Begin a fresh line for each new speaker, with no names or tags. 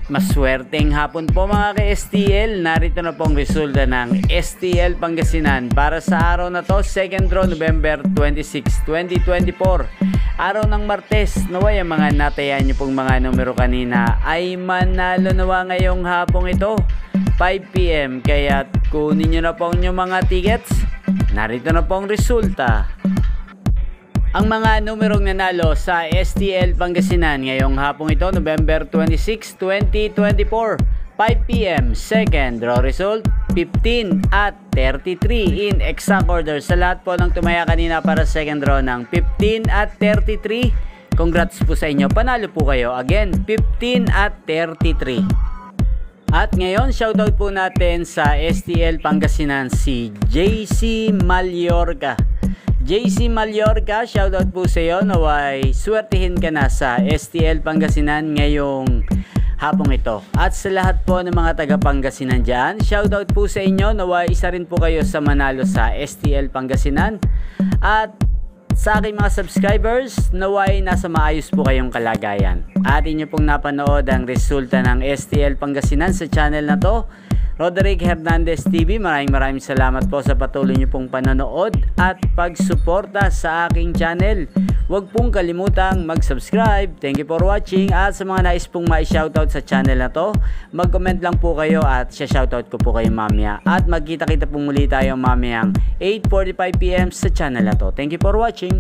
Maswerteng hapon po mga ka-STL. Narito na pong resulta ng STL Pangasinan para sa araw na to, 2nd draw November 26, 2024. Araw ng Martes. Naway ang mga natayan nyo pong mga numero kanina ay manalo nawa ngayong hapong ito, 5 PM. Kaya kunin nyo na po yung mga tickets. Narito na pong resulta. Ang mga numerong nanalo sa STL Pangasinan ngayong hapong ito, November 26, 2024, 5 PM, second draw result, 15 at 33 in exact order. Sa lahat po ng tumaya kanina para second draw ng 15 at 33, congrats po sa inyo, panalo po kayo. Again, 15 at 33. At ngayon, shoutout po natin sa STL Pangasinan si JC Mallorca. JC Mallorca, shoutout po sa iyo. Naway swertihin ka na sa STL Pangasinan ngayong hapong ito. At sa lahat po ng mga taga Pangasinan dyan, shoutout po sa inyo. Naway isa rin po kayo sa manalo sa STL Pangasinan. At sa aking mga subscribers, naway nasa maayos po kayong kalagayan. At inyo pong napanood ang resulta ng STL Pangasinan sa channel na to, Roderick Hernandez TV. Maraming salamat po sa patuloy niyo pong panonood at pagsuporta sa aking channel. Huwag pong kalimutang mag-subscribe. Thank you for watching. At sa mga nais pong ma-shoutout sa channel na to, mag-comment lang po kayo at shoutout ko po kayo mamaya. At magkita-kita po muli tayo mamayang 8:45 PM sa channel na to. Thank you for watching.